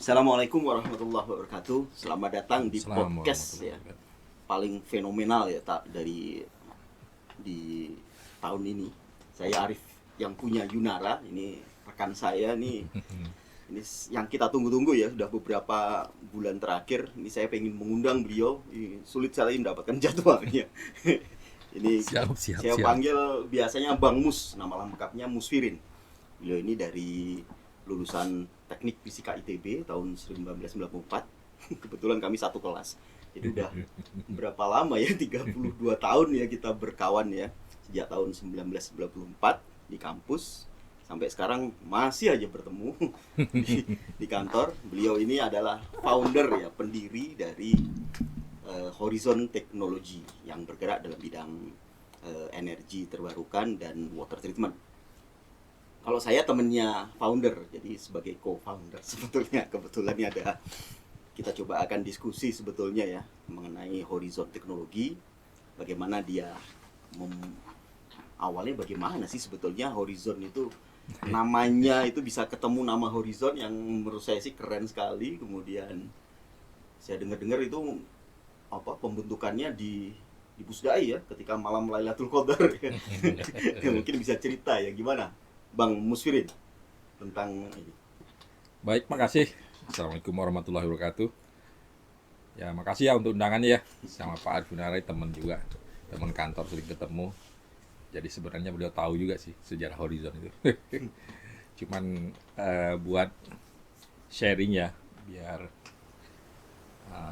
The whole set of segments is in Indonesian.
Assalamualaikum warahmatullahi wabarakatuh. Selamat datang di Assalamualaikum podcast warahmatullahi ya wabarakatuh. paling fenomenal ya tak dari di tahun ini. Saya Arif yang punya Yunara, ini rekan saya nih. Ini yang kita tunggu-tunggu ya, sudah beberapa bulan terakhir. Ini saya pengen mengundang beliau. Ini sulit sekali mendapatkan jadwalnya. Ini Siap, siap, saya siap. panggil biasanya Bang Mus, nama lengkapnya Musfirin. Beliau ini dari lulusan Teknik Fisika ITB tahun 1994. Kebetulan kami satu kelas. Jadi udah berapa lama ya? 32 tahun ya kita berkawan ya. Sejak tahun 1994 di kampus sampai sekarang masih aja bertemu di kantor. Beliau ini adalah founder ya, pendiri dari Horizon Technology yang bergerak dalam bidang energi terbarukan dan water treatment. Kalau saya temennya founder, jadi sebagai co-founder sebetulnya. Kebetulan ini ada, kita coba akan diskusi sebetulnya ya mengenai Horizon Teknologi, bagaimana dia awalnya bagaimana sih sebetulnya Horizon itu, namanya itu bisa ketemu nama Horizon yang menurut saya sih keren sekali. Kemudian saya dengar-dengar itu apa pembentukannya di Pusdai ya ketika malam Lailatul Qadar ya. Mungkin bisa cerita ya gimana Bang Musfirin tentang ini. Baik, makasih. Assalamualaikum warahmatullahi wabarakatuh. Ya, makasih ya untuk undangannya ya. Sama Pak Arif Gunarai, teman juga. Teman kantor sering ketemu. Jadi sebenarnya beliau tahu juga sih sejarah Horizon itu. Cuman buat sharing ya, biar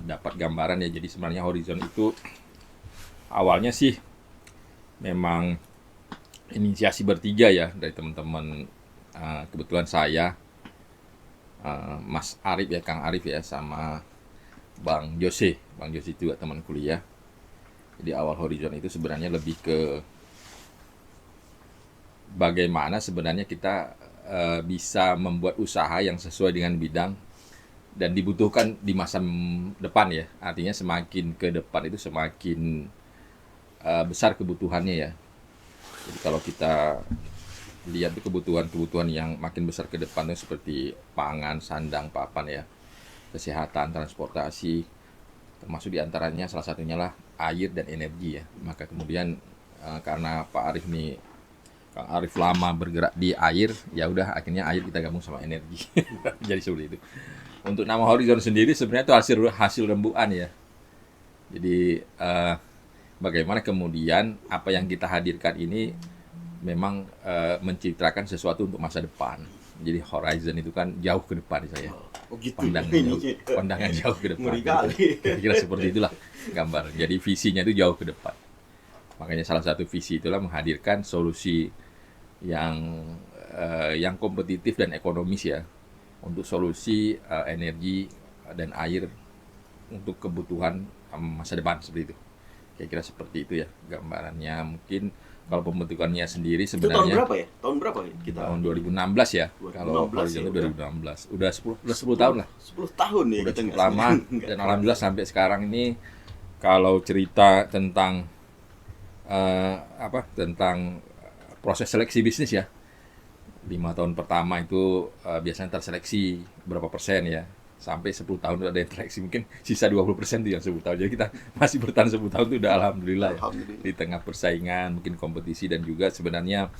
dapat gambaran ya. Jadi sebenarnya Horizon itu awalnya sih memang inisiasi bertiga ya dari teman-teman, kebetulan saya, Mas Arif ya, Kang Arif ya, sama Bang Jose juga teman kuliah. Jadi awal Horizon itu sebenarnya lebih ke bagaimana sebenarnya kita bisa membuat usaha yang sesuai dengan bidang dan dibutuhkan di masa depan ya. Artinya semakin ke depan itu semakin besar kebutuhannya ya. Jadi kalau kita lihat tuh kebutuhan-kebutuhan yang makin besar ke depan tuh seperti pangan, sandang, papan ya, kesehatan, transportasi, termasuk diantaranya salah satunya lah air dan energi ya. Maka kemudian karena Pak Arif nih, Kang Arif lama bergerak di air, ya udah akhirnya air kita gabung sama energi. Jadi seperti itu. Untuk nama Horizon sendiri sebenarnya itu hasil rembukan ya. Jadi bagaimana kemudian apa yang kita hadirkan ini memang mencitrakan sesuatu untuk masa depan. Jadi Horizon itu kan jauh ke depan saya. Oh gitu. Pandangan jauh ke depan. Ngeri kali. Kira-kira seperti itulah gambar. Jadi visinya itu jauh ke depan. Makanya salah satu visi itulah menghadirkan solusi yang kompetitif dan ekonomis ya untuk solusi energi dan air untuk kebutuhan masa depan seperti itu. Kira-kira seperti itu ya gambarannya. Mungkin kalau pembentukannya sendiri Itu tahun sebenarnya berapa ya? Tahun berapa ya kita? tahun 2016 ya. Kalau 2016 Horizon ya, itu udah 2016. Udah 10 tahun lah. 10 tahun ya Udah kita cukup nggak lama nggak dan tahu. alhamdulillah sampai sekarang ini kalau cerita tentang tentang proses seleksi bisnis ya. 5 tahun pertama itu biasanya terseleksi berapa persen ya. Sampai 10 tahun udah ada yang terseleksi, mungkin sisa 20% itu yang 10 tahun. Jadi kita masih bertahan 10 tahun itu udah alhamdulillah ya. Alhamdulillah. Di tengah persaingan, mungkin kompetisi dan juga sebenarnya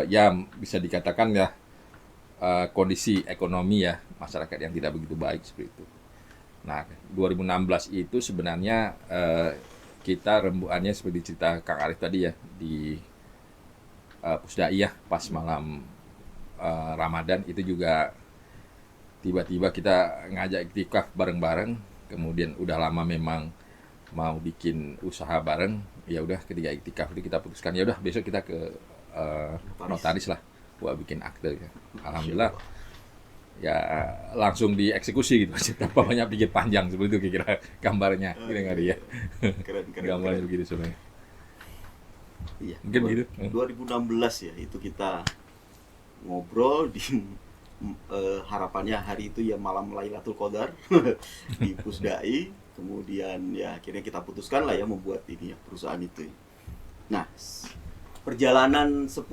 ya bisa dikatakan ya kondisi ekonomi ya masyarakat yang tidak begitu baik seperti itu. Nah, 2016 itu sebenarnya kita rembukannya seperti cerita Kang Arif tadi ya di Pusdai ya pas malam Ramadan itu juga tiba-tiba kita ngajak iktikaf bareng-bareng. Kemudian udah lama memang mau bikin usaha bareng, ya udah ketika iktikaf itu kita putuskan ya udah besok kita ke notaris lah buat bikin akte ya. Alhamdulillah ya langsung dieksekusi gitu aja tanpa banyak pikir panjang seperti itu kira-kira gambarnya kira nggak ya. Keren keren. Gambarnya Keren. begitu sebenarnya. Iya. Mungkin gitu. 2016 ya itu kita ngobrol di harapannya hari itu ya malam Lailatul Qadar di Pusdai. Kemudian ya akhirnya kita putuskan lah ya membuat ini ya perusahaan itu. Nah, perjalanan 10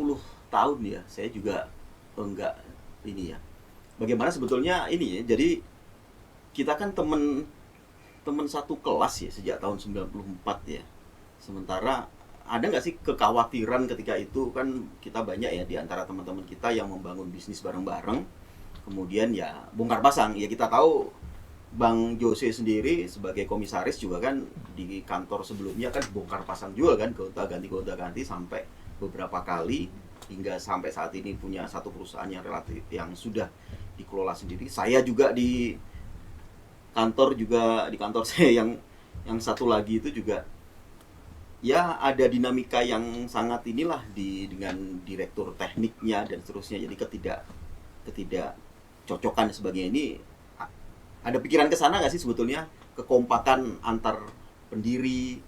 tahun ya, saya juga enggak ini ya bagaimana sebetulnya ini ya. Jadi kita kan temen satu kelas ya sejak tahun 94 ya. Sementara ada nggak sih kekhawatiran ketika itu, kan kita banyak ya di antara teman-teman kita yang membangun bisnis bareng-bareng, kemudian ya bongkar pasang. Ya kita tahu Bang Jose sendiri sebagai komisaris juga kan di kantor sebelumnya kan bongkar pasang juga kan, gonta ganti sampai beberapa kali, hingga sampai saat ini punya satu perusahaan yang relatif yang sudah dikelola sendiri. Saya juga di kantor saya yang satu lagi itu juga ya ada dinamika yang sangat inilah dengan direktur tekniknya dan seterusnya. Jadi ketidak cocokan sebagainya ini, ada pikiran ke sana nggak sih sebetulnya, kekompakan antar pendiri,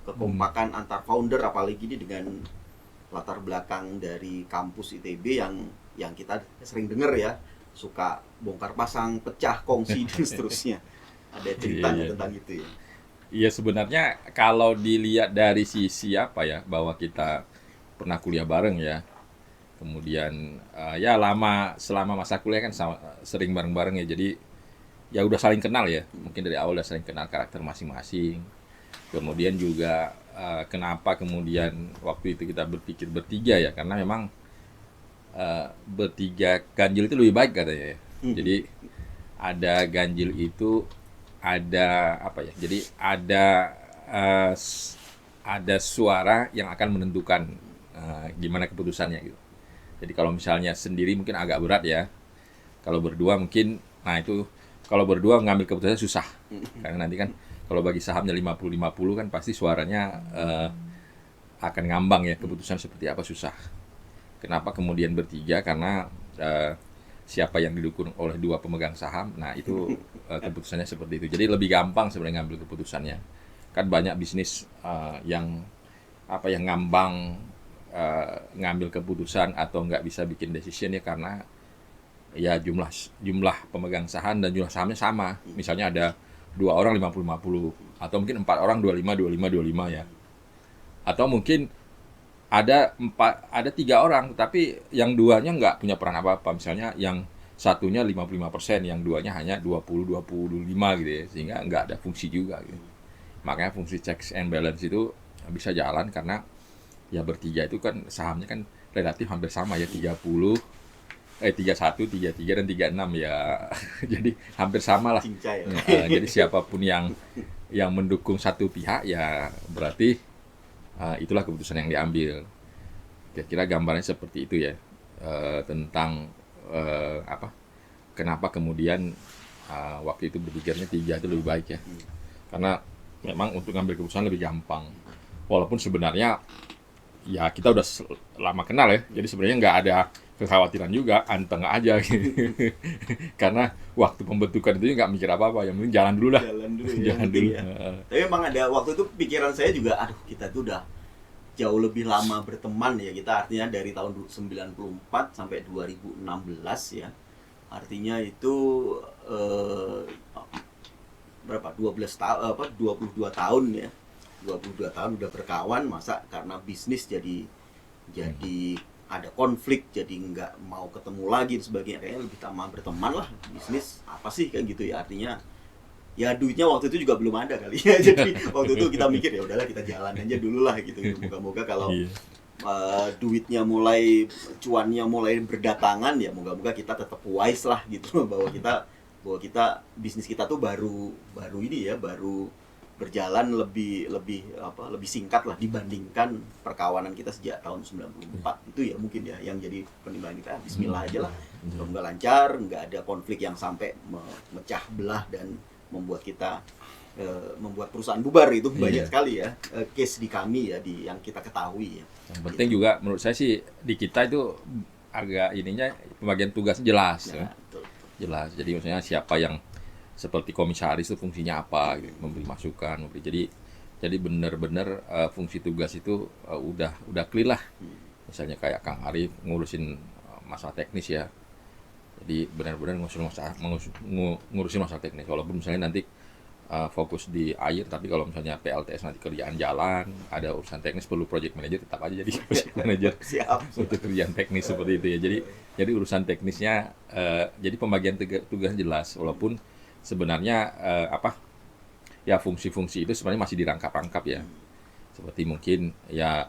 kekompakan antar founder, apalagi ini dengan latar belakang dari kampus ITB yang kita sering dengar ya, suka bongkar pasang, pecah kongsi dan seterusnya. Ada cerita tentang itu ya? Iya, sebenarnya kalau dilihat dari sisi apa ya, bahwa kita pernah kuliah bareng ya, kemudian ya selama masa kuliah kan sering bareng-bareng ya, jadi ya udah saling kenal ya, mungkin dari awal udah saling kenal karakter masing-masing. Kemudian juga kenapa kemudian waktu itu kita berpikir bertiga ya, karena memang bertiga ganjil itu lebih baik katanya ya. Jadi ada ganjil itu ada apa ya? Jadi ada suara yang akan menentukan gimana keputusannya gitu. Jadi kalau misalnya sendiri mungkin agak berat ya. Kalau berdua mungkin, nah itu kalau berdua ngambil keputusan susah. Karena nanti kan kalau bagi sahamnya 50-50 kan pasti suaranya akan ngambang ya, keputusan seperti apa susah. Kenapa kemudian bertiga? Karena siapa yang didukung oleh dua pemegang saham, nah itu keputusannya seperti itu. Jadi lebih gampang sebenarnya ngambil keputusannya. Kan banyak bisnis yang ngambang ngambil keputusan atau nggak bisa bikin decision ya, karena ya jumlah pemegang saham dan jumlah sahamnya sama. Misalnya ada 2 orang 50-50, atau mungkin 4 orang 25-25 ya. Atau mungkin ada 3 orang, tapi yang duanya nggak punya peran apa-apa. Misalnya yang satunya 55%, yang duanya hanya 20-25 gitu ya, sehingga nggak ada fungsi juga gitu. Makanya fungsi checks and balance itu bisa jalan karena ya bertiga itu kan sahamnya kan relatif hampir sama ya, 31, 33 dan 36 ya. Jadi hampir sama lah. Jadi siapapun yang mendukung satu pihak ya berarti itulah keputusan yang diambil. Kira-kira gambarnya seperti itu ya, tentang kenapa kemudian waktu itu berpikirnya 3 itu lebih baik ya. Karena memang untuk ngambil keputusan lebih gampang. Walaupun sebenarnya ya kita udah lama kenal ya, jadi sebenarnya nggak ada kekhawatiran juga, anteng aja gitu. Karena waktu pembentukan itu nggak mikir apa-apa, yang penting jalan dulu lah. Jalan dulu ya. Tapi memang ada waktu itu pikiran saya juga, aduh kita tuh udah jauh lebih lama berteman ya, kita artinya dari tahun 94 sampai 2016 ya. Artinya itu berapa? 22 tahun ya. 22 tahun udah berkawan, masa karena bisnis jadi ada konflik, jadi nggak mau ketemu lagi dan sebagainya. Kayaknya lebih berteman lah, bisnis apa sih kayak gitu ya. Artinya ya duitnya waktu itu juga belum ada kali ya. Jadi waktu itu kita mikir ya udahlah kita jalan aja dulu lah gitu. Moga-moga kalau duitnya cuannya mulai berdatangan ya, moga-moga kita tetap wise lah gitu, bahwa kita bisnis kita tuh baru berjalan lebih singkat lah dibandingkan perkawanan kita sejak tahun 94 itu ya, mungkin ya yang jadi pertimbangan kita. Bismillah aja lah, semoga lancar, nggak ada konflik yang sampai memecah belah dan membuat perusahaan bubar. Itu banyak sekali ya case di kami ya, yang kita ketahui ya. Yang penting gitu. Juga menurut saya sih di kita itu agak ininya pembagian tugasnya jelas ya. Jelas. Jadi misalnya siapa yang seperti komisaris itu fungsinya apa gitu, memberi masukan, jadi benar-benar fungsi tugas itu udah clear lah. Misalnya kayak Kang Arif ngurusin masalah teknis ya, jadi benar-benar ngurusin masalah teknis. Walaupun misalnya nanti fokus di air, tapi kalau misalnya PLTS nanti kerjaan jalan, ada urusan teknis perlu project manager, tetap aja jadi project manager Siap. untuk kerjaan teknis seperti itu ya. Jadi urusan teknisnya jadi pembagian tugas jelas, walaupun sebenarnya ya fungsi-fungsi itu sebenarnya masih dirangkap-rangkap ya. Seperti mungkin ya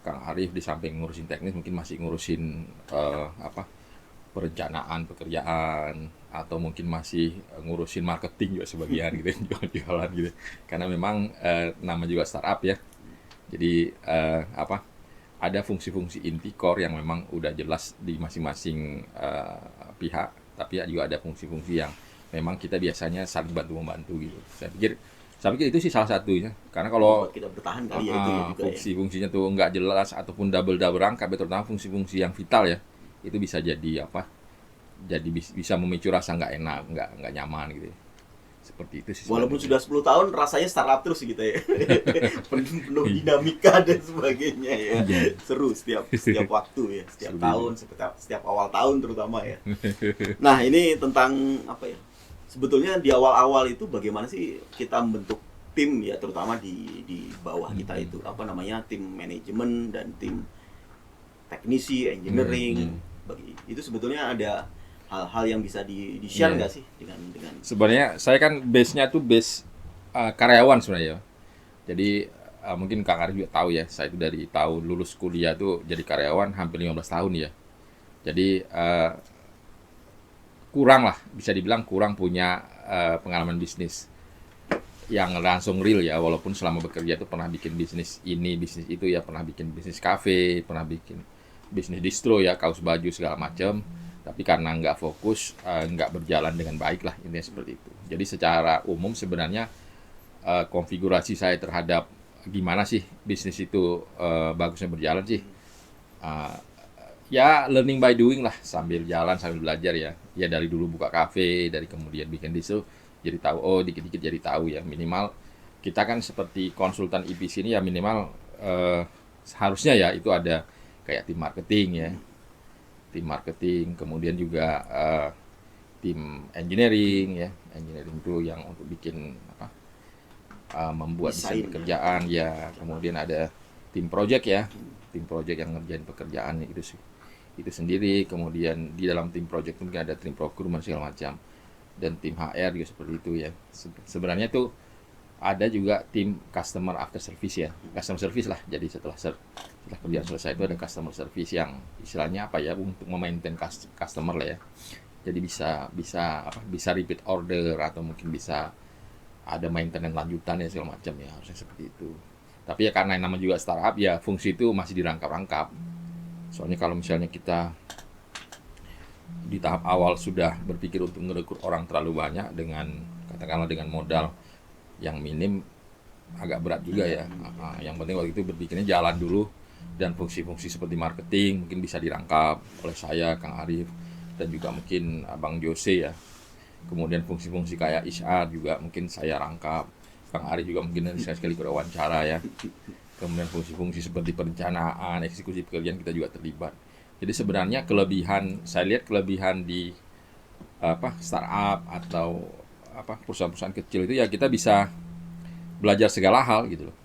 Kang Arif di samping ngurusin teknis mungkin masih ngurusin perencanaan pekerjaan, atau mungkin masih ngurusin marketing juga sebagian gitu, jualan gitu. Karena memang nama juga startup ya. Jadi ada fungsi-fungsi inti core yang memang udah jelas di masing-masing pihak, tapi juga ada fungsi-fungsi yang memang kita biasanya saling bantu-membantu gitu. Saya pikir itu sih salah satunya. Karena kalau Buat kita bertahan kali ya itu ya juga ya. fungsi-fungsinya tuh nggak jelas ataupun double rangkap, terutama fungsi-fungsi yang vital ya, itu bisa jadi bisa memicu rasa nggak enak, nggak nyaman gitu ya. Seperti itu sih Walaupun sebenarnya. sudah 10 tahun rasanya startup terus gitu ya. Penuh dinamika dan sebagainya ya. Seru setiap waktu ya, setiap Seru tahun, setiap awal tahun terutama ya. Nah, ini tentang apa ya? Sebetulnya di awal-awal itu bagaimana sih kita membentuk tim ya, terutama di bawah kita itu apa namanya, tim manajemen dan tim teknisi, engineering. Itu sebetulnya ada hal-hal yang bisa di-share nggak sih dengan Sebenarnya saya kan base-nya tuh base karyawan sebenarnya ya. Jadi mungkin Kang Arif juga tahu ya, saya itu dari tahun lulus kuliah tuh jadi karyawan hampir 15 tahun ya. Jadi kurang lah, bisa dibilang kurang punya pengalaman bisnis yang langsung real ya, walaupun selama bekerja tuh pernah bikin bisnis ini, bisnis itu ya, pernah bikin bisnis kafe, pernah bikin bisnis distro ya, kaos baju segala macam. Tapi karena nggak fokus, nggak berjalan dengan baik lah, intinya seperti itu. Jadi secara umum sebenarnya konfigurasi saya terhadap gimana sih bisnis itu bagusnya berjalan sih, ya learning by doing lah, sambil jalan sambil belajar ya. Ya dari dulu buka kafe, dari kemudian bikin distro, jadi tahu, dikit-dikit jadi tahu ya. Minimal kita kan seperti konsultan EPC ini ya, minimal seharusnya ya itu ada kayak tim marketing ya. Tim marketing, kemudian juga tim engineering ya. Engineering itu yang untuk bikin membuat desain pekerjaan ya. Kemudian ada tim project ya. Tim project yang ngerjain pekerjaan itu sendiri. Kemudian di dalam tim project mungkin ada tim procurement segala macam. Dan tim HR juga seperti itu ya. Sebenarnya tuh ada juga tim customer after service ya, customer service lah. Jadi setelah kerjaan selesai itu ada customer service yang istilahnya apa ya, untuk memaintain customer lah ya. Jadi bisa repeat order, atau mungkin bisa ada maintenance lanjutan ya segala macam ya, harusnya seperti itu. Tapi ya karena nama juga startup ya, fungsi itu masih dirangkap-rangkap. Soalnya kalau misalnya kita di tahap awal sudah berpikir untuk merekrut orang terlalu banyak dengan katakanlah dengan modal yang minim, agak berat juga ya. Yang penting waktu itu berpikirnya jalan dulu, dan fungsi-fungsi seperti marketing mungkin bisa dirangkap oleh saya, Kang Arif, dan juga mungkin Abang Jose ya. Kemudian fungsi-fungsi kayak HR juga mungkin saya rangkap, Kang Arif juga mungkin saya sekali wawancara ya. Kemudian fungsi-fungsi seperti perencanaan, eksekusi pekerjaan kita juga terlibat. Jadi sebenarnya saya lihat kelebihan di startup atau perusahaan-perusahaan kecil itu ya, kita bisa belajar segala hal gitu loh.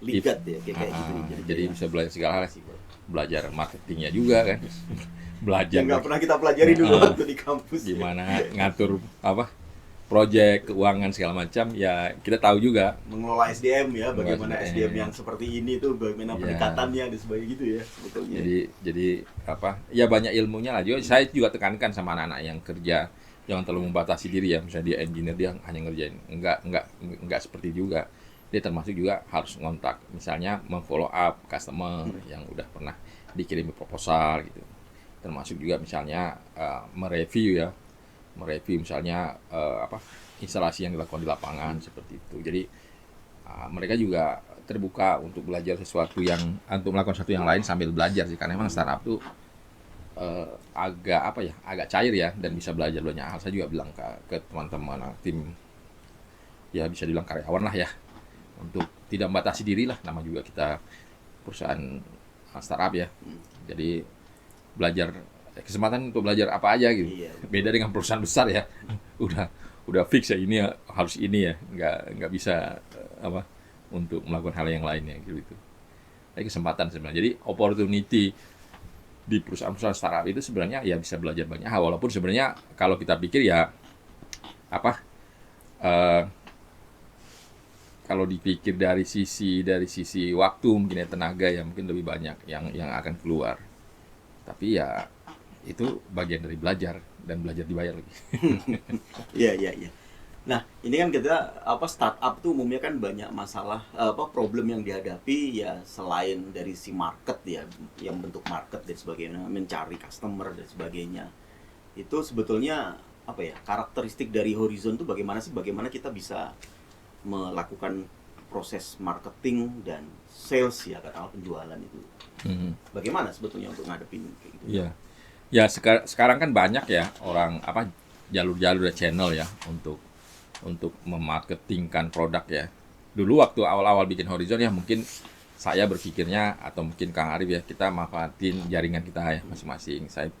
ligat ya kayak gitu. Jadi bisa belajar segala hal, belajar marketingnya juga kan, belajar yang nggak pernah kita pelajari dulu waktu di kampus. gimana ngatur project, keuangan segala macam ya, kita tahu juga Mengelola SDM ya, bagaimana SDM. SDM yang seperti ini tuh, bagaimana pendekatannya dan sebagainya gitu ya sebetulnya. Jadi ya banyak ilmunya lah. Saya juga tekankan sama anak-anak yang kerja, jangan terlalu membatasi diri ya. Misalnya dia engineer, dia hanya ngerjain, enggak seperti juga. Dia termasuk juga harus ngontak, misalnya memfollow up customer yang udah pernah dikirim proposal gitu. Termasuk juga misalnya mereview misalnya instalasi yang dilakukan di lapangan seperti itu. Jadi mereka juga terbuka untuk belajar untuk melakukan sesuatu yang lain sambil belajar sih, karena memang startup tuh agak cair ya, dan bisa belajar banyak hal. Saya juga bilang ke teman-teman tim, ya bisa dibilang karyawan lah ya, untuk tidak membatasi diri lah, nama juga kita perusahaan startup ya. Jadi kesempatan untuk belajar apa aja gitu. Iya. Beda dengan perusahaan besar ya, udah fix ya ini ya, harus ini ya, nggak bisa apa untuk melakukan hal yang lainnya gitu. Ini kesempatan sebenarnya. Jadi opportunity di perusahaan-perusahaan startup itu sebenarnya ya bisa belajar banyak hal, walaupun sebenarnya kalau kita pikir ya apa eh, kalau dipikir dari sisi waktu mungkin ya tenaga ya mungkin lebih banyak yang akan keluar. Tapi ya itu bagian dari belajar dan belajar dibayar lagi. Iya, iya, iya. Nah, ini kan kita startup tuh umumnya kan banyak masalah problem yang dihadapi ya, selain dari si market ya, yang bentuk market dan sebagainya, mencari customer dan sebagainya. Itu sebetulnya apa ya? Karakteristik dari Horizon tuh bagaimana sih? Bagaimana kita bisa melakukan proses marketing dan sales ya, katakanlah penjualan itu. Mhm. Bagaimana sebetulnya untuk ngadepin kayak gitu? Iya. Ya sekarang kan banyak ya orang apa jalur-jalur channel ya untuk memarketingkan produk ya. Dulu waktu awal-awal bikin Horizon ya mungkin saya berpikirnya atau mungkin Kang Arif ya kita manfaatin jaringan kita ya masing-masing. Saya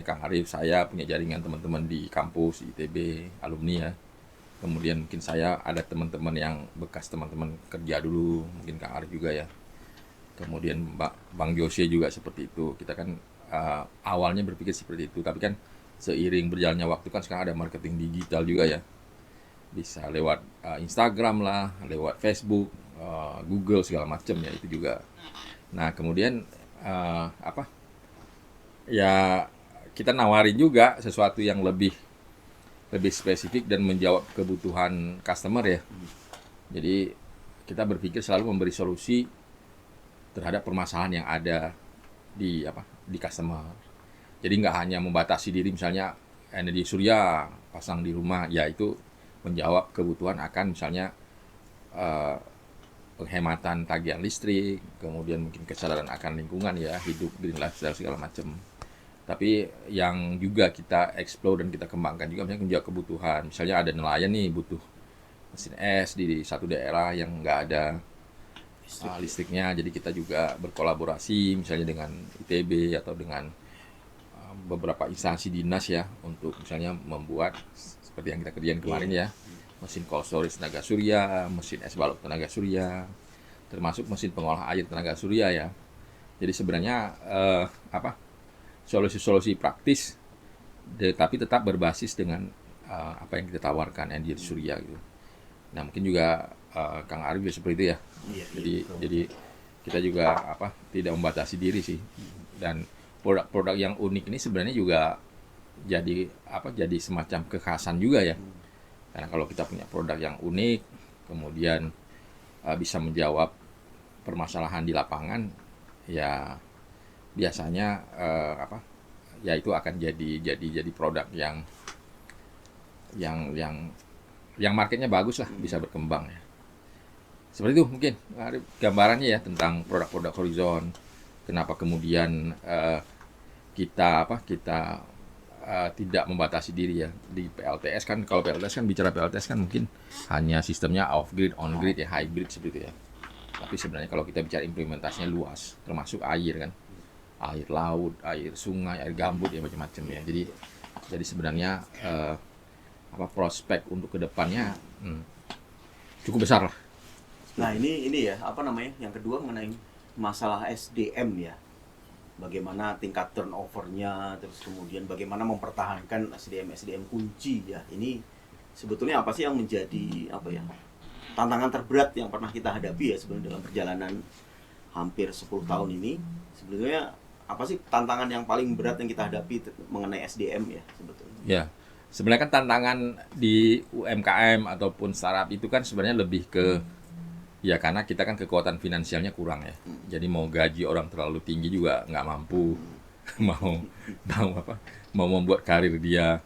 Kang Arif, saya punya jaringan teman-teman di kampus di ITB, alumni ya. Kemudian mungkin saya ada teman-teman yang bekas teman-teman kerja dulu, mungkin Kang Arif juga ya. Kemudian Bang Jose juga seperti itu. Kita kan awalnya berpikir seperti itu, tapi kan seiring berjalannya waktu kan sekarang ada marketing digital juga ya. Bisa lewat Instagram lah, lewat Facebook, Google segala macam ya itu juga. Nah kemudian apa ya kita nawarin juga sesuatu yang lebih spesifik dan menjawab kebutuhan customer ya. Jadi kita berpikir selalu memberi solusi terhadap permasalahan yang ada di customer. Jadi nggak hanya membatasi diri misalnya energi surya pasang di rumah, ya itu menjawab kebutuhan akan misalnya eh, penghematan tagihan listrik, kemudian mungkin kesadaran akan lingkungan ya, hidup green lifestyle segala macam. Tapi yang juga kita explore dan kita kembangkan juga misalnya menjawab kebutuhan. Misalnya ada nelayan nih butuh mesin es di satu daerah yang nggak ada listriknya, jadi kita juga berkolaborasi misalnya dengan ITB atau dengan beberapa instansi dinas ya untuk misalnya membuat seperti yang kita kerjain kemarin ya, mesin cold storage tenaga surya, mesin es balok tenaga surya, termasuk mesin pengolah air tenaga surya ya. Jadi sebenarnya solusi-solusi praktis tapi tetap berbasis dengan apa yang kita tawarkan energi surya gitu. Nah mungkin juga Kang Arif juga seperti itu ya. Iya, Jadi kita juga tidak membatasi diri sih, dan produk-produk yang unik ini sebenarnya juga jadi semacam kekhasan juga ya. Karena kalau kita punya produk yang unik kemudian bisa menjawab permasalahan di lapangan ya biasanya ya itu akan jadi produk yang marketnya bagus lah, bisa berkembang ya. Seperti itu mungkin gambarannya ya tentang produk-produk Horizon. Kenapa kemudian kita tidak membatasi diri ya di PLTS kan. Kalau PLTS kan bicara PLTS kan mungkin hanya sistemnya off grid, on grid ya, hybrid seperti itu ya. Tapi sebenarnya kalau kita bicara implementasinya luas, termasuk air kan, air laut, air sungai, air gambut ya macam-macam ya. Jadi sebenarnya prospek untuk kedepannya cukup besar lah. Nah ini ya yang kedua mengenai masalah SDM ya, bagaimana tingkat turnovernya, terus kemudian bagaimana mempertahankan SDM kunci ya. Ini sebetulnya apa sih yang menjadi tantangan terberat yang pernah kita hadapi ya sebenarnya dalam perjalanan hampir 10 tahun ini. Sebetulnya apa sih tantangan yang paling berat yang kita hadapi mengenai SDM ya sebetulnya? Ya, sebenarnya kan tantangan di UMKM ataupun startup itu kan sebenarnya lebih ke ya karena kita kan kekuatan finansialnya kurang ya. Jadi mau gaji orang terlalu tinggi juga nggak mampu. mau membuat karir dia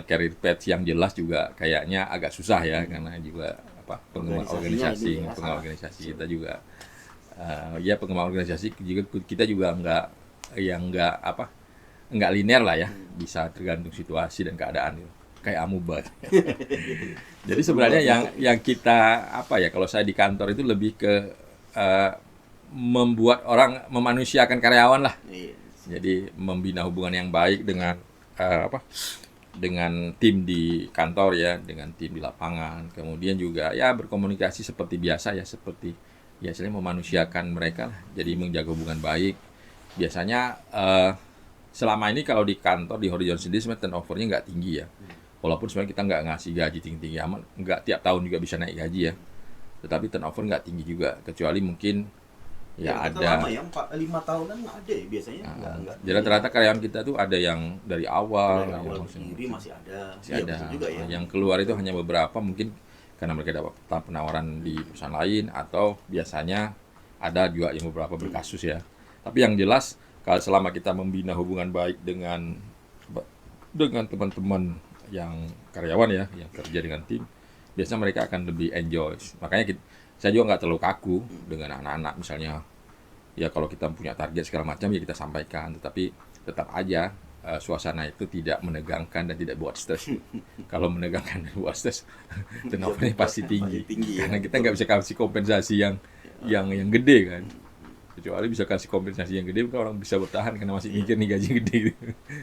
karir path yang jelas juga kayaknya agak susah ya, karena juga pengembangan organisasi kita juga pengembangan organisasi juga kita juga nggak linear lah ya, bisa tergantung situasi dan keadaan itu. Kayak amuba. Jadi sebenarnya yang kita kalau saya di kantor itu lebih ke membuat orang memanusiakan karyawan lah. Jadi membina hubungan yang baik dengan dengan tim di kantor ya, dengan tim di lapangan. Kemudian juga ya berkomunikasi seperti biasa ya, seperti biasanya memanusiakan mereka lah. Jadi menjaga hubungan baik. Biasanya selama ini kalau di kantor di Horizon sendiri sebenarnya turnover-nya nggak tinggi ya. Walaupun sebenarnya kita nggak ngasih gaji tinggi-tinggi amat, nggak tiap tahun juga bisa naik gaji ya. Tetapi turnover nggak tinggi juga, kecuali mungkin ya kita ada. lama ya, 5 tahunan nggak ada ya biasanya. Nggak. Jadi rata-rata karyawan kita tuh ada yang dari awal, Dari yang awal langsung- berdiri masih ada. masih Iya, ada. betul juga ya. Yang keluar itu hanya beberapa, mungkin karena mereka dapat penawaran di perusahaan lain atau biasanya ada juga yang beberapa berkasus ya. Tapi yang jelas kalau selama kita membina hubungan baik dengan teman-teman yang karyawan ya, yang kerja dengan tim, biasanya mereka akan lebih enjoy. Makanya saya juga nggak terlalu kaku dengan anak-anak misalnya. Ya kalau kita punya target segala macam ya kita sampaikan, tetapi tetap aja suasana itu tidak menegangkan dan tidak buat stres. Kalau menegangkan dan buat stres, turnovernya pasti tinggi. Ya. Karena kita nggak bisa kasih kompensasi yang gede kan. Kecuali bisa kasih kompensasi yang gede, orang bisa bertahan karena masih mikir nih gaji gede.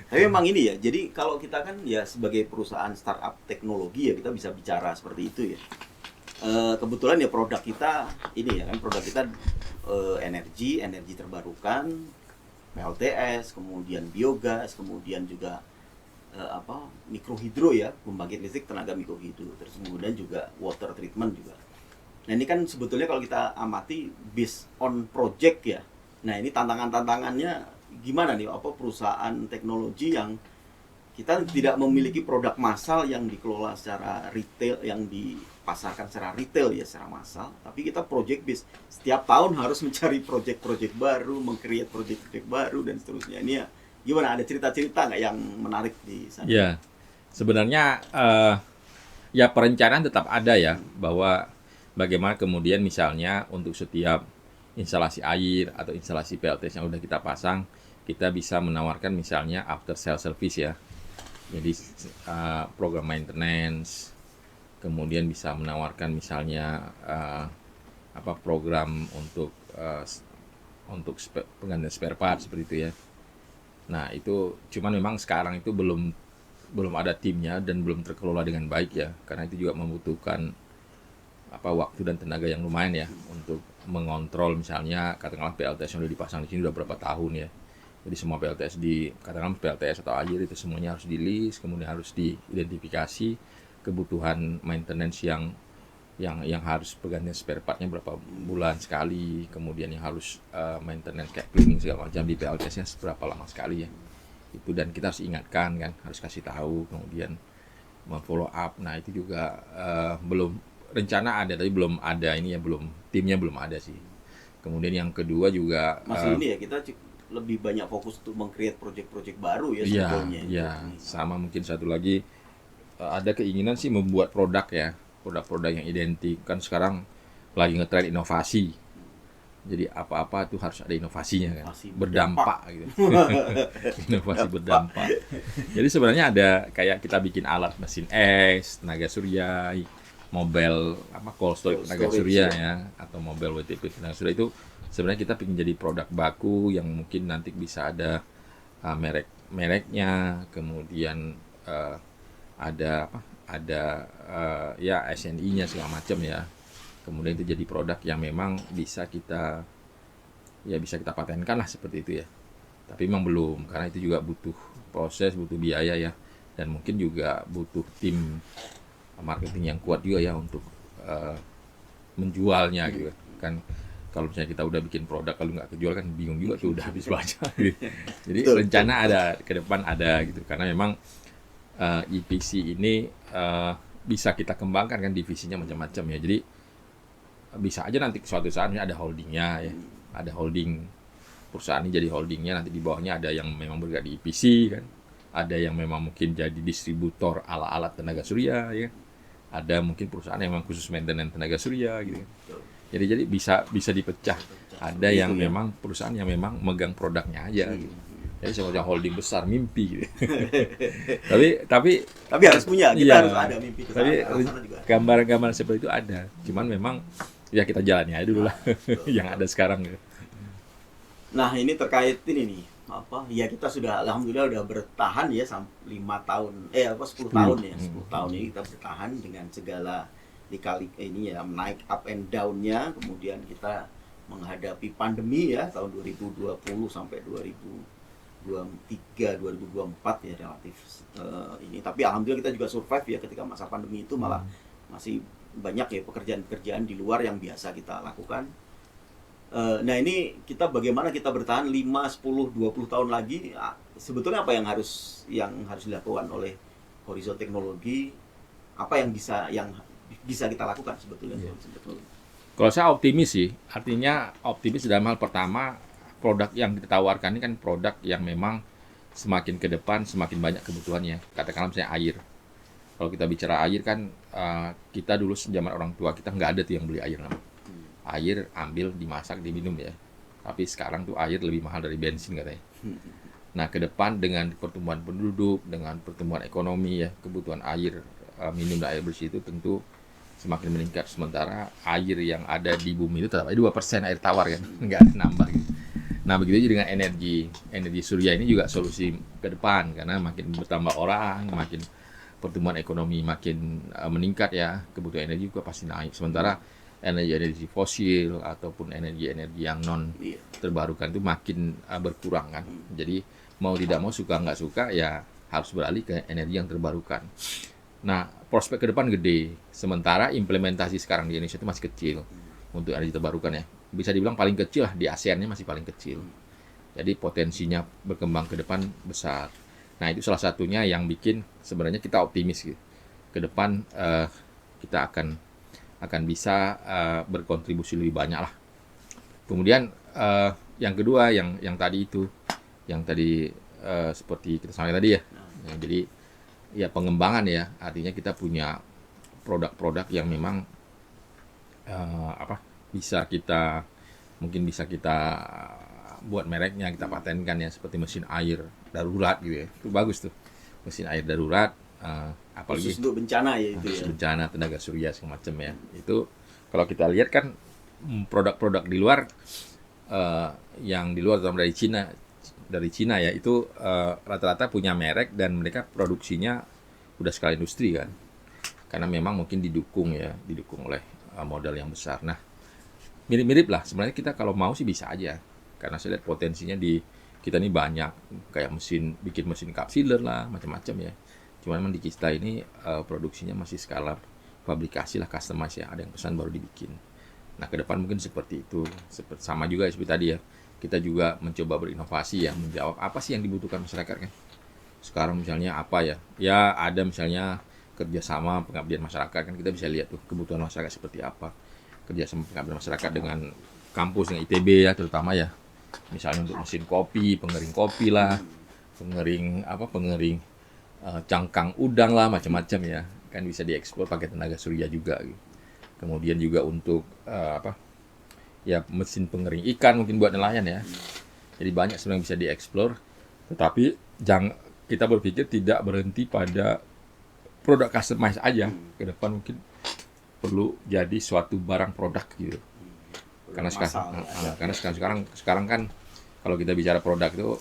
Tapi memang ini ya, jadi kalau kita kan ya sebagai perusahaan startup teknologi ya kita bisa bicara seperti itu ya. Kebetulan ya produk kita ini ya kan, produk kita energi terbarukan, PLTS, kemudian biogas, kemudian juga mikrohidro ya, pembangkit listrik tenaga mikrohidro, terus kemudian juga water treatment juga. Nah ini kan sebetulnya kalau kita amati based on project ya. Nah ini tantangannya gimana nih, perusahaan teknologi yang kita tidak memiliki produk massal yang dikelola secara retail, yang dipasarkan secara retail ya, secara massal, tapi kita project based. Setiap tahun harus mencari project-project baru, meng-create project-project baru dan seterusnya. Ini ya gimana, ada cerita-cerita nggak yang menarik di sana? Ya, sebenarnya ya perencanaan tetap ada ya, bahwa bagaimana kemudian misalnya untuk setiap instalasi air atau instalasi PLTS yang udah kita pasang, kita bisa menawarkan misalnya after sale service ya. Jadi program maintenance, kemudian bisa menawarkan misalnya program untuk penggantian spare part seperti itu ya. Nah itu cuman memang sekarang itu belum ada timnya dan belum terkelola dengan baik ya, karena itu juga membutuhkan waktu dan tenaga yang lumayan ya untuk mengontrol misalnya katakanlah PLTS yang udah dipasang di sini udah berapa tahun ya. Jadi semua PLTS katakanlah PLTS atau air itu semuanya harus di list, kemudian harus diidentifikasi kebutuhan maintenance yang harus pergantian spare partnya berapa bulan sekali, kemudian yang harus maintenance kayak cleaning segala macam di PLTS-nya seberapa lama sekali ya. Itu dan kita harus ingatkan kan, harus kasih tahu, kemudian follow up. Nah, itu juga belum rencana ada tapi belum ada timnya belum ada sih. Kemudian yang kedua juga masih ini ya, kita lebih banyak fokus untuk meng-create project-project baru ya sebetulnya. Iya, sama mungkin satu lagi ada keinginan sih membuat produk-produk yang identik. Kan sekarang lagi ngetren inovasi. Jadi apa-apa tuh harus ada inovasinya kan. Berdampak gitu. Inovasi berdampak. Jadi sebenarnya ada kayak kita bikin alat mesin es, tenaga surya, mobile cold storage tenaga surya ya, atau mobile WTP tenaga surya, itu sebenarnya kita ingin jadi produk baku yang mungkin nanti bisa ada mereknya, kemudian ada SNI-nya segala macam ya. Kemudian itu jadi produk yang memang bisa kita patenkan lah seperti itu ya. Tapi memang belum, karena itu juga butuh proses, butuh biaya ya, dan mungkin juga butuh tim marketing yang kuat juga ya untuk menjualnya gitu kan. Kalau misalnya kita udah bikin produk kalau nggak kejual kan bingung juga tuh, udah habis banyak gitu. Jadi rencana ada ke depan ada gitu, karena memang EPC ini bisa kita kembangkan kan, divisinya macam-macam ya. Jadi bisa aja nanti suatu saat ada holdingnya ya, ada holding perusahaan ini jadi holdingnya, nanti di bawahnya ada yang memang bergerak di EPC kan, ada yang memang mungkin jadi distributor alat-alat tenaga surya ya, ada mungkin perusahaan yang memang khusus maintenance tenaga surya gitu. Jadi bisa dipecah. Ada yang memang perusahaan yang memang megang produknya aja gitu. Jadi semacam holding besar mimpi gitu. tapi harus punya, kita harus ada mimpi ke sana. Tapi gambaran-gambaran seperti itu ada. Cuman memang ya kita jalani aja dulu lah yang ada sekarang gitu. Nah, ini terkait ini nih, ya kita sudah alhamdulillah udah bertahan ya sampai 5 tahun 10 tahun ya, 10 tahun ini kita bertahan dengan segala dikali ini ya, naik up and down-nya, kemudian kita menghadapi pandemi ya tahun 2020 sampai 2023 2024 ya relatif ini, tapi alhamdulillah kita juga survive ya ketika masa pandemi itu, malah masih banyak ya pekerjaan-pekerjaan di luar yang biasa kita lakukan. Nah ini kita bagaimana kita bertahan 5, 10, 20 tahun lagi, sebetulnya apa yang harus dilakukan oleh Horizon Teknologi, apa yang bisa kita lakukan sebetulnya. Kalau saya optimis sih, artinya optimis dalam hal pertama, produk yang kita tawarkan ini kan produk yang memang semakin ke depan semakin banyak kebutuhannya. Katakanlah misalnya air. Kalau kita bicara air kan, kita dulu zaman orang tua kita nggak ada tuh yang beli air namanya. Air ambil, dimasak, diminum ya. Tapi sekarang tuh air lebih mahal dari bensin katanya. Nah ke depan dengan pertumbuhan penduduk, dengan pertumbuhan ekonomi ya, kebutuhan air minum dan air bersih itu tentu semakin meningkat. Sementara air yang ada di bumi itu tetap aja 2% air tawar kan, nggak ada nambah gitu. Nah begitu aja dengan energi surya ini juga solusi ke depan, karena makin bertambah orang, makin pertumbuhan ekonomi makin meningkat ya, kebutuhan energi juga pasti naik. Sementara energi fosil ataupun energi yang non terbarukan itu makin berkurang kan. Jadi mau tidak mau, suka nggak suka ya harus beralih ke energi yang terbarukan. Nah prospek ke depan gede, sementara implementasi sekarang di Indonesia itu masih kecil untuk energi terbarukan ya. Bisa dibilang paling kecil lah, di ASEAN-nya masih paling kecil. Jadi potensinya berkembang ke depan besar. Nah itu salah satunya yang bikin sebenarnya kita optimis gitu. Ke depan kita akan bisa berkontribusi lebih banyak lah. Kemudian yang kedua yang tadi seperti kita sampaikan tadi ya. Jadi ya pengembangan ya, artinya kita punya produk-produk yang memang bisa kita buat mereknya, kita patenkan ya, seperti mesin air darurat gitu ya. Itu bagus tuh, mesin air darurat, apalagi khusus untuk bencana ya itu ya. Bencana, tenaga surya semacam ya. Itu kalau kita lihat kan produk-produk di luar, yang di luar terutama dari Cina ya, itu rata-rata punya merek dan mereka produksinya udah skala industri kan. Karena memang mungkin didukung oleh modal yang besar. Nah, mirip-mirip lah sebenarnya, kita kalau mau sih bisa aja. Karena saya lihat potensinya di kita ini banyak, kayak bikin mesin kapsiler lah, macam-macam ya. Cuman memang di kita ini produksinya masih skala fabrikasi lah, customize ya, ada yang pesan baru dibikin. Nah, ke depan mungkin seperti itu. Sama juga seperti tadi ya. Kita juga mencoba berinovasi ya, menjawab apa sih yang dibutuhkan masyarakat kan. Sekarang misalnya apa ya? Ya ada misalnya kerjasama pengabdian masyarakat kan, kita bisa lihat tuh kebutuhan masyarakat seperti apa. Kerjasama pengabdian masyarakat dengan kampus, dengan ITB ya terutama ya. Misalnya untuk mesin kopi, pengering kopi lah, pengering cangkang udang lah, macam-macam ya. Kan bisa diekspor pakai tenaga surya juga gitu. Kemudian juga untuk ya mesin pengering ikan mungkin buat nelayan ya. Jadi banyak sebenarnya bisa dieksplor. Tetapi kita berpikir tidak berhenti pada produk customize aja. Ke depan mungkin perlu jadi suatu barang produk gitu. Karena sekarang kan kalau kita bicara produk itu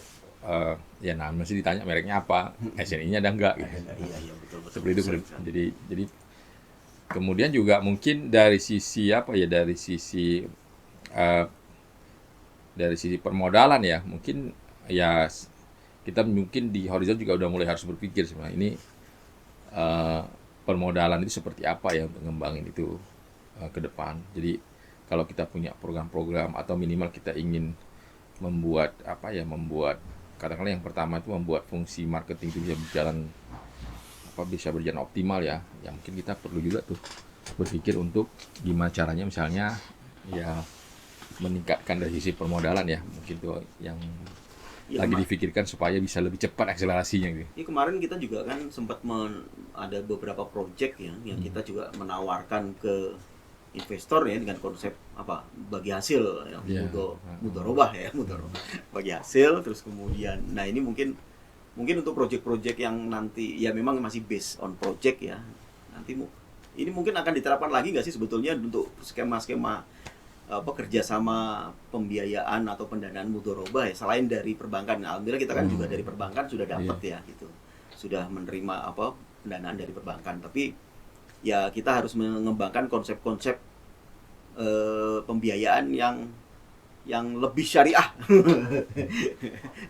ya mesti ditanya mereknya apa, SNI-nya ada enggak gitu. Iya, betul. Seperti itu. Jadi kemudian juga mungkin dari sisi dari sisi permodalan ya, mungkin ya kita mungkin di Horizon juga udah mulai harus berpikir sebenarnya ini permodalan itu seperti apa ya untuk ngembangin itu ke depan. Jadi kalau kita punya program-program atau minimal kita ingin membuat katakanlah yang pertama itu membuat fungsi marketing itu bisa berjalan optimal ya. Ya mungkin kita perlu juga tuh berpikir untuk gimana caranya misalnya ya meningkatkan dari sisi permodalan ya, mungkin tuh yang lagi dipikirkan supaya bisa lebih cepat akselerasinya gitu. Ya, kemarin kita juga kan sempat ada beberapa project ya yang kita juga menawarkan ke investor ya dengan konsep bagi hasil ya, mudharabah bagi hasil. Terus kemudian nah ini mungkin untuk project-project yang nanti ya memang masih based on project ya, nanti ini mungkin akan diterapkan lagi nggak sih sebetulnya untuk skema-skema kerjasama pembiayaan atau pendanaan mudharabah ya, selain dari perbankan. Nah, alhamdulillah kita kan juga dari perbankan sudah dapat ya gitu, sudah menerima pendanaan dari perbankan. Tapi ya kita harus mengembangkan konsep-konsep pembiayaan yang lebih syariah.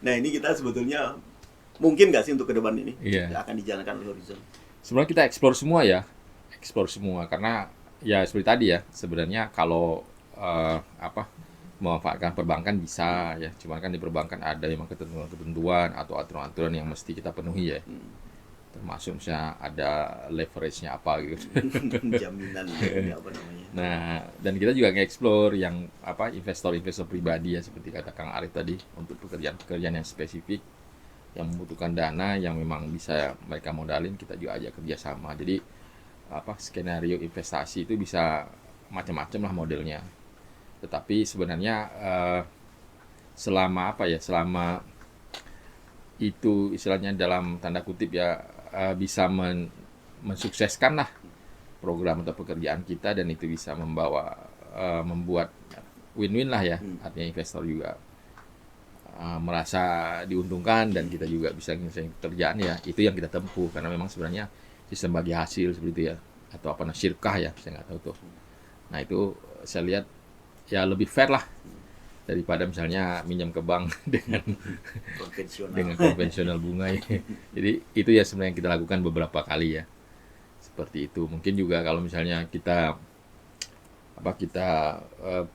Nah ini kita sebetulnya mungkin nggak sih untuk ke depan ini akan dijalankan oleh Horizon. Sebenarnya kita explore semua karena ya seperti tadi ya, sebenarnya kalau memanfaatkan perbankan bisa ya, cuman kan di perbankan ada memang ketentuan atau aturan-aturan yang mesti kita penuhi ya, termasuk misalnya ada leverage-nya apa gitu. Jaminan apa namanya. Nah, dan kita juga nge-explore yang investor-investor pribadi ya, seperti kata Kang Arif tadi, untuk pekerjaan-pekerjaan yang spesifik yang membutuhkan dana yang memang bisa mereka modalin, kita juga ajak kerjasama. Jadi skenario investasi itu bisa macam-macam lah modelnya. Tetapi sebenarnya selama itu istilahnya dalam tanda kutip ya, bisa mensukseskan lah program atau pekerjaan kita, dan itu bisa membuat win-win lah ya, artinya investor juga merasa diuntungkan dan kita juga bisa menyelesaikan pekerjaan ya, itu yang kita tempuh. Karena memang sebenarnya sistem bagi hasil seperti itu ya, atau syirkah ya, saya nggak tahu tuh. Nah itu saya lihat ya lebih fair lah daripada misalnya minjam ke bank dengan konvensional bunga ya. Jadi itu ya sebenarnya yang kita lakukan beberapa kali ya, seperti itu. Mungkin juga kalau misalnya kita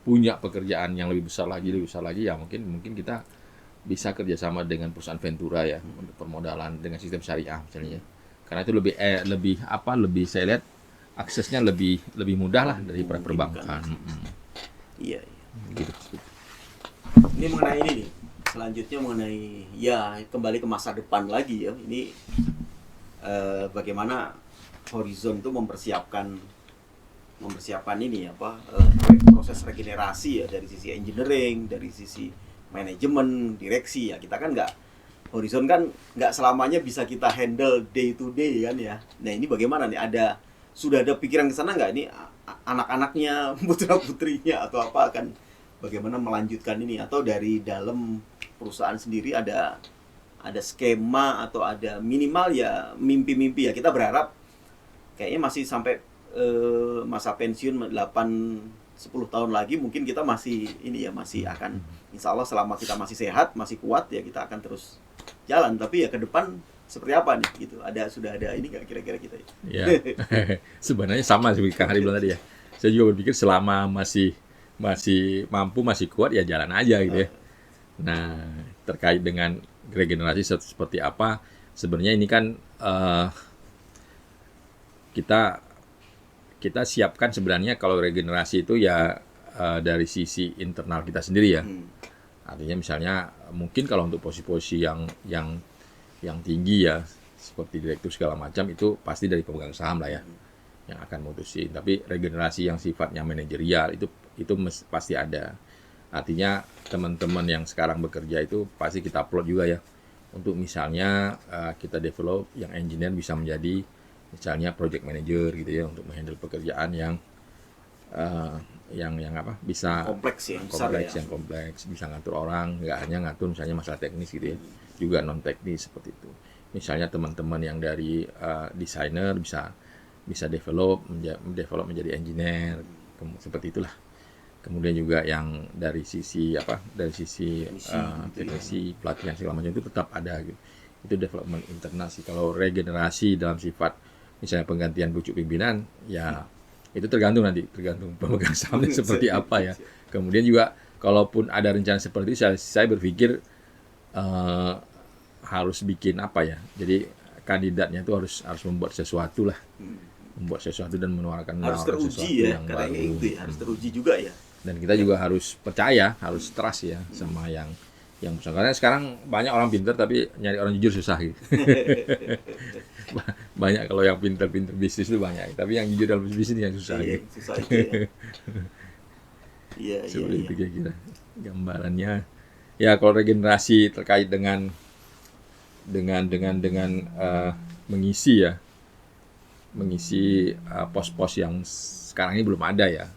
punya pekerjaan yang lebih besar lagi ya, mungkin kita bisa kerjasama dengan perusahaan ventura ya, untuk permodalan dengan sistem syariah misalnya ya. Karena itu lebih saya lihat aksesnya lebih mudah lah daripada perbankan. Iya. Gitu. Ini mengenai ini nih, selanjutnya mengenai ya kembali ke masa depan lagi ya. Ini bagaimana Horizon itu mempersiapkan ini proses regenerasi ya, dari sisi engineering, dari sisi manajemen, direksi ya. Kita kan Horizon kan nggak selamanya bisa kita handle day to day kan ya. Nah ini bagaimana nih, sudah ada pikiran ke sana nggak, ini anak-anaknya, putra-putrinya atau apa akan bagaimana melanjutkan ini, atau dari dalam perusahaan sendiri ada skema atau ada minimal ya mimpi-mimpi ya. Kita berharap kayaknya masih sampai masa pensiun 8-10 tahun lagi mungkin kita masih akan, insya Allah selama kita masih sehat, masih kuat ya, kita akan terus jalan. Tapi ya ke depan seperti apa nih gitu, sudah ada ini nggak kira-kira kita ya? Sebenarnya sama seperti Kang Hari bilang tadi ya, saya juga berpikir selama masih mampu, masih kuat ya jalan aja gitu ya. Nah terkait dengan regenerasi seperti apa, sebenarnya ini kan kita siapkan sebenarnya kalau regenerasi itu ya dari sisi internal kita sendiri ya. Artinya misalnya mungkin kalau untuk posisi-posisi yang tinggi ya, seperti direktur segala macam, itu pasti dari pemegang saham lah ya yang akan mutusin. Tapi regenerasi yang sifatnya manajerial itu pasti ada. Artinya teman-teman yang sekarang bekerja itu pasti kita plot juga ya, untuk misalnya kita develop yang engineer bisa menjadi misalnya project manager gitu ya, untuk menghandle pekerjaan yang bisa kompleks, bisa ngatur orang, nggak hanya ngatur misalnya masalah teknis gitu ya, juga non teknis seperti itu. Misalnya teman-teman yang dari desainer bisa develop menjadi engineer, seperti itulah. Kemudian juga yang dari sisi teknisi, pelatihan segala macam itu tetap ada gitu. Itu development internal sih. Kalau regenerasi dalam sifat misalnya penggantian pucuk pimpinan ya, itu tergantung pemegang sahamnya seperti apa ya. Kemudian juga kalaupun ada rencana seperti itu, saya berpikir harus bikin jadi kandidatnya itu harus membuat sesuatu dan menawarkan sesuatu yang baru. Harus teruji juga ya. Dan kita juga harus percaya, harus trust ya sama yang karena sekarang banyak orang pintar tapi nyari orang jujur susah gitu. Banyak kalau yang pintar-pintar bisnis itu banyak, tapi yang jujur dalam bisnis ini yang susah gitu. Susah itu ya. Iya. Seperti itu kira-kira gambarannya. Ya kalau regenerasi terkait dengan mengisi pos-pos yang sekarang ini belum ada ya.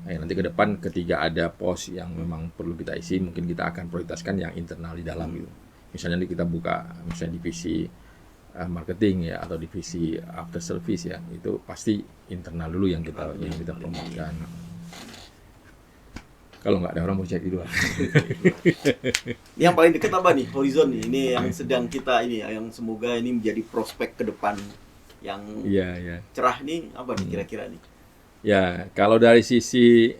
Nanti ke depan ketika ada pos yang memang perlu kita isi, mungkin kita akan prioritaskan yang internal di dalam gitu. Misalnya kita buka misalnya divisi marketing ya, atau divisi after service ya, itu pasti internal dulu yang kita promosikan. Kalau nggak ada orang mau cek di luar. Ini yang paling dekat apa nih, Horizon nih? Ini yang sedang kita ini, yang semoga ini menjadi prospek ke depan yang cerah nih, apa nih kira-kira nih? Ya, kalau dari sisi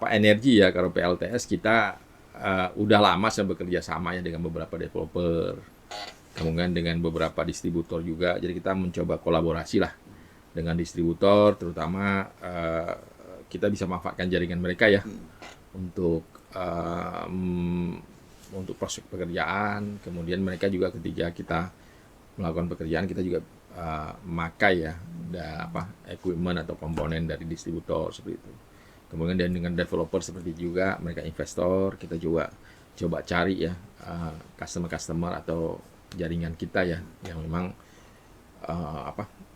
energi ya, kalau PLTS kita udah lama saya bekerja sama ya dengan beberapa developer, kemudian dengan beberapa distributor juga. Jadi kita mencoba kolaborasi lah dengan distributor, terutama kita bisa manfaatkan jaringan mereka ya untuk proses pekerjaan. Kemudian mereka juga ketika kita melakukan pekerjaan, kita juga memakai ya equipment atau komponen dari distributor seperti itu. Kemudian dengan developer seperti juga, mereka investor, kita juga coba cari ya customer atau jaringan kita ya yang memang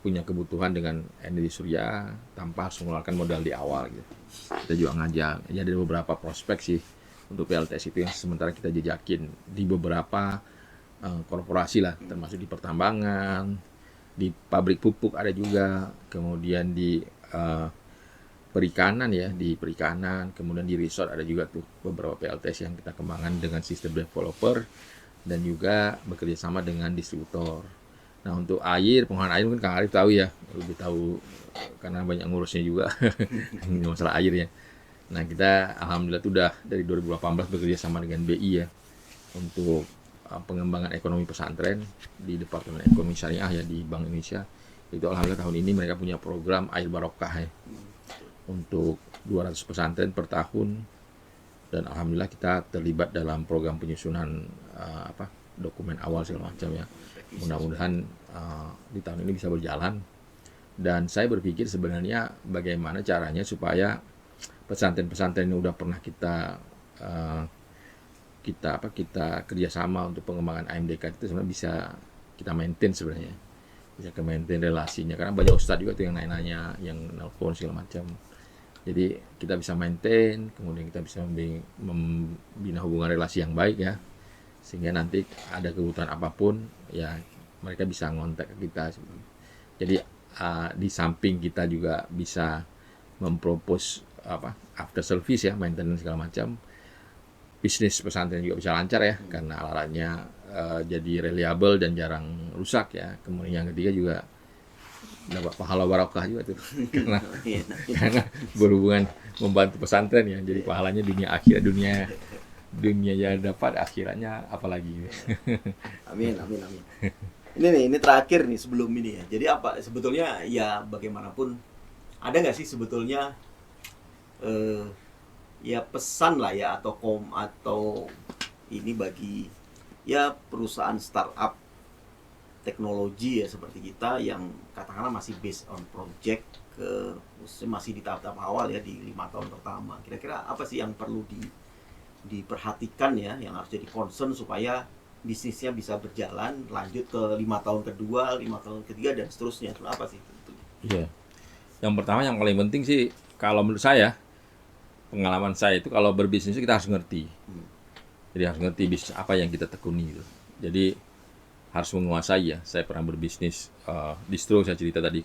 punya kebutuhan dengan energi surya tanpa harus mengeluarkan modal di awal gitu. Kita juga ngajak. Ya ada beberapa prospek sih untuk PLTS itu yang sementara kita jejakin di beberapa korporasi lah, termasuk di pertambangan, di pabrik pupuk ada juga, kemudian di perikanan ya, di perikanan, kemudian di resort ada juga tuh beberapa PLTS yang kita kembangkan dengan sistem developer dan juga bekerja sama dengan distributor. Nah untuk air, pengolahan air mungkin Kang Arif tahu ya, lebih tahu karena banyak ngurusnya juga masalah air ya. Nah kita alhamdulillah tuh udah dari 2018 bekerja sama dengan BI ya untuk pengembangan ekonomi pesantren di Departemen Ekonomi Syariah ya di Bank Indonesia. Itu alhamdulillah tahun ini mereka punya program air barokah ya untuk 200 pesantren per tahun, dan alhamdulillah kita terlibat dalam program penyusunan dokumen awal segala macam ya. Mudah-mudahan di tahun ini bisa berjalan, dan saya berpikir sebenarnya bagaimana caranya supaya pesantren-pesantren ini udah pernah kita kerjasama untuk pengembangan AMDK itu sebenarnya bisa kita maintain sebenarnya, bisa ke maintain relasinya, karena banyak ustadz juga tuh yang nanya-nanya, yang nelpon segala macam. Jadi kita bisa maintain, kemudian kita bisa membina hubungan relasi yang baik ya, sehingga nanti ada kebutuhan apapun ya mereka bisa ngontak ke kita. Jadi di samping kita juga bisa mempropose after service ya, maintenance segala macam, bisnis pesantren juga bisa lancar ya, karena alatnya jadi reliable dan jarang rusak ya. Kemudian yang ketiga juga dapat pahala barokah juga tuh karena berhubungan membantu pesantren ya, jadi pahalanya dunia akhirat, dunia ya dapat, akhiratnya apalagi. Amin. Ini terakhir nih sebelum ini ya. Jadi apa sebetulnya ya, bagaimanapun ada nggak sih sebetulnya ya pesan lah ya, atau ini bagi ya perusahaan startup teknologi ya seperti kita yang katakanlah masih based on project, masih di tahap-tahap awal ya, di 5 tahun pertama. Kira-kira apa sih yang perlu diperhatikan ya, yang harus jadi concern supaya bisnisnya bisa berjalan lanjut ke 5 tahun kedua, 5 tahun ketiga dan seterusnya. Itu apa sih? Iya. Yang pertama yang paling penting sih kalau menurut saya, pengalaman saya itu kalau berbisnis kita harus ngerti. Jadi harus ngerti bisnis apa yang kita tekuni gitu. Jadi harus menguasai ya. Saya pernah berbisnis distro, saya cerita tadi,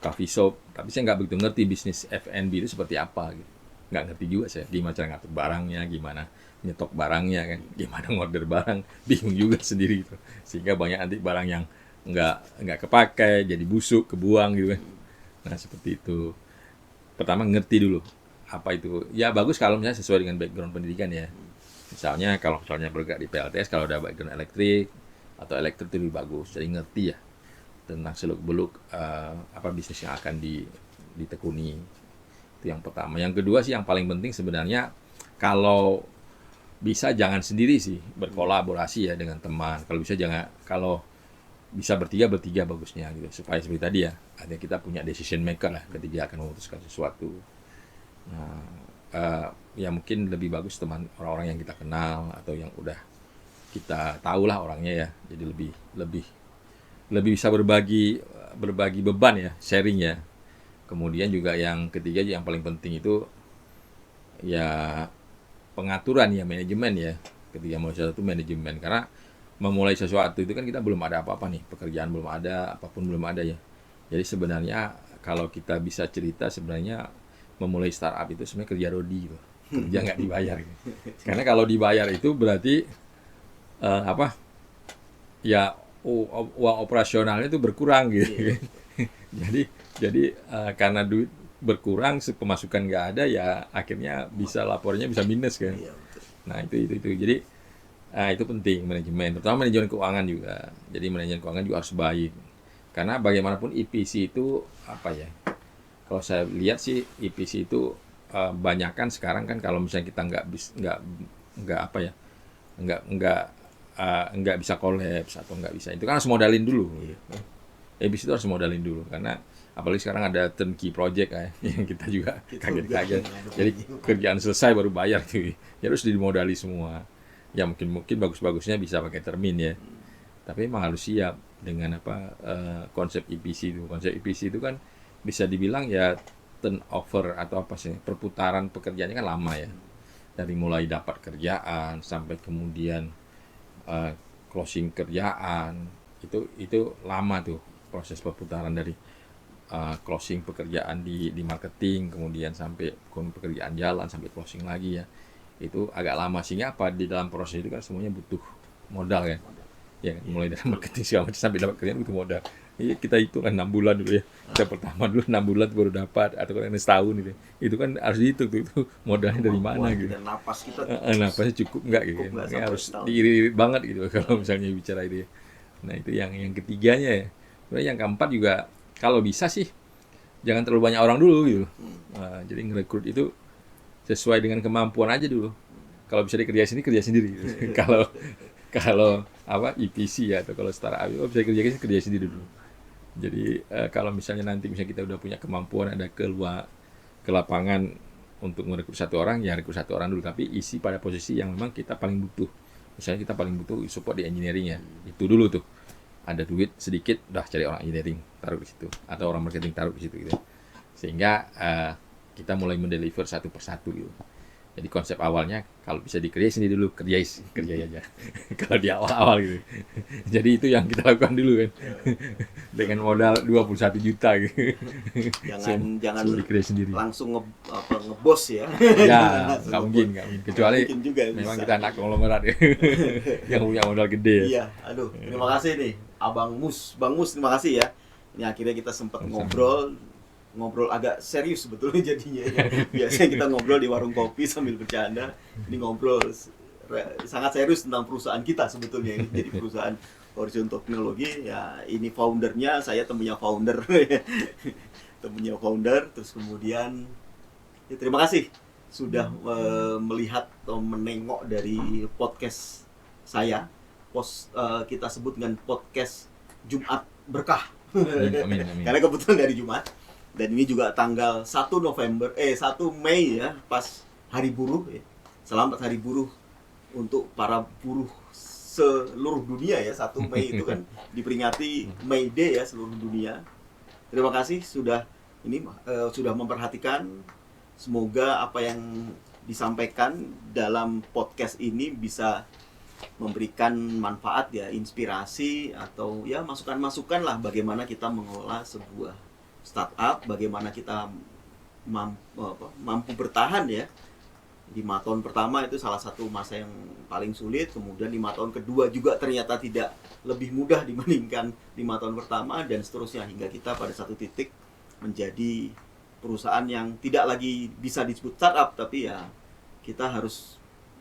coffee shop, tapi saya nggak begitu ngerti bisnis F&B itu seperti apa gitu. Nggak ngerti juga saya, gimana cara ngatur barangnya, gimana nyetok barangnya kan, gimana ngorder barang, bingung juga sendiri gitu. Sehingga banyak nanti barang yang nggak kepakai, jadi busuk, kebuang gitu kan. Nah seperti itu. Pertama ngerti dulu apa itu. Ya bagus kalau misalnya sesuai dengan background pendidikan ya. Misalnya kalau bergerak di PLTS, kalau ada background elektrik atau elektrik itu lebih bagus. Jadi ngerti ya tentang seluk-beluk bisnis yang akan ditekuni. Itu yang pertama. Yang kedua sih yang paling penting sebenarnya, kalau bisa jangan sendiri sih, berkolaborasi ya dengan teman. Kalau bisa bertiga bagusnya gitu, supaya seperti tadi ya, artinya kita punya decision maker lah ketika akan memutuskan sesuatu. Nah, ya mungkin lebih bagus teman, orang-orang yang kita kenal atau yang udah kita tahu lah orangnya ya, jadi lebih bisa berbagi beban ya, sharing ya. Kemudian juga yang ketiga yang paling penting itu ya pengaturan ya, manajemen ya. Ketika mau sesuatu itu manajemen, karena memulai sesuatu itu kan kita belum ada apa-apa nih, pekerjaan belum ada, apapun belum ada ya. Jadi sebenarnya kalau kita bisa cerita sebenarnya memulai startup itu sebenarnya kerja rodi gitu. Kerja nggak dibayar gitu. Karena kalau dibayar itu berarti apa ya uang operasionalnya itu berkurang gitu. Jadi karena duit berkurang, pemasukan nggak ada ya, akhirnya bisa lapornya bisa minus kan. Iya, betul. Nah itu jadi itu penting manajemen, terutama manajemen keuangan juga. Jadi manajemen keuangan juga harus baik, karena bagaimanapun EPC itu apa ya? Kalau saya lihat sih EPC itu banyakan sekarang kan kalau misalnya kita nggak apa ya, nggak bisa kolaps atau nggak bisa, itu kan harus modalin dulu. EPC itu harus modalin dulu, karena apalagi sekarang ada turnkey project yang kita juga kaget-kaget. Jadi kerjaan selesai baru bayar tuh. Ya harus dimodali semua. Ya mungkin bagus-bagusnya bisa pakai termin ya. Tapi emang harus siap dengan konsep EPC itu. Konsep EPC itu kan bisa dibilang ya turnover atau apa sih, perputaran pekerjaannya kan lama ya. Dari mulai dapat kerjaan sampai kemudian closing kerjaan itu lama tuh proses perputaran dari closing pekerjaan di marketing, kemudian sampai pekerjaan jalan, sampai closing lagi ya. Itu agak lama, sehingga apa, di dalam proses itu kan semuanya butuh modal kan. Ya, mulai dari marketing segala macam sampai dapat kerjaan butuh modal. Iya, kita hitung 6 bulan dulu ya. Kita pertama dulu 6 bulan baru dapat, atau kan setahun gitu. Itu kan harus dihitung tuh, itu modalnya dari mana gitu. Dan napas kita napasnya cukup nggak gitu. Makanya harus diirit banget gitu kalau misalnya bicara itu ya. Nah, itu yang ketiganya ya. Sebenarnya yang keempat juga kalau bisa sih jangan terlalu banyak orang dulu gitu. Jadi ngerekrut itu sesuai dengan kemampuan aja dulu. Kalau bisa dikerjain sini kerja sendiri. Gitu. kalau EPC ya, atau kalau startup bisa kerja sendiri dulu. Jadi kalau misalnya nanti kita udah punya kemampuan, ada ke lapangan untuk merekrut satu orang, ya rekrut satu orang dulu, tapi isi pada posisi yang memang kita paling butuh. Misalnya kita paling butuh support di engineering ya, itu dulu tuh. Ada duit sedikit, udah cari orang engineering, taruh di situ, atau orang marketing taruh di situ gitu. Sehingga kita mulai mendeliver satu persatu gitu. Jadi konsep awalnya kalau bisa dikerjain sendiri dulu, kerjain aja. Kalau di awal-awal gitu. Jadi itu yang kita lakukan dulu kan. Dengan modal 21 juta gitu. Jangan sendiri. Langsung ngebos ya. Ya, nggak mungkin. Kecuali juga memang bisa. Kita anak konglomerat ya. Yang punya modal gede ya. Iya, aduh, terima kasih nih Bang Mus, terima kasih ya. Ini akhirnya kita sempat ngobrol agak serius sebetulnya jadinya ya. Biasanya kita ngobrol di warung kopi sambil bercanda. Ini ngobrol sangat serius tentang perusahaan kita sebetulnya ini. Jadi perusahaan Horizon Teknologi ya, ini foundernya, saya temunya founder. Temunya founder, terus kemudian ya, terima kasih sudah melihat atau menengok dari podcast saya. Kita sebut dengan podcast Jumat Berkah. Amin. Karena kebetulan dari Jumat. Dan ini juga tanggal 1 Mei ya, pas Hari Buruh ya. Selamat Hari Buruh untuk para buruh seluruh dunia ya. 1 Mei itu kan diperingati May Day ya, seluruh dunia. Terima kasih sudah memperhatikan. Semoga apa yang disampaikan dalam podcast ini bisa memberikan manfaat ya, inspirasi atau ya masukan-masukan lah bagaimana kita mengelola sebuah startup, bagaimana kita mampu bertahan ya. 5 tahun pertama itu salah satu masa yang paling sulit, kemudian 5 tahun kedua juga ternyata tidak lebih mudah dibandingkan 5 tahun pertama, dan seterusnya hingga kita pada satu titik menjadi perusahaan yang tidak lagi bisa disebut startup, tapi ya kita harus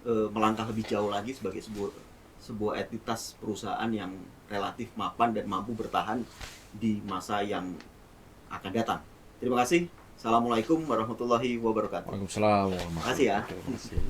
melangkah lebih jauh lagi sebagai sebuah entitas perusahaan yang relatif mapan dan mampu bertahan di masa yang akan datang. Terima kasih. Assalamualaikum warahmatullahi wabarakatuh. Waalaikumsalam warahmatullahi wabarakatuh. Terima kasih ya.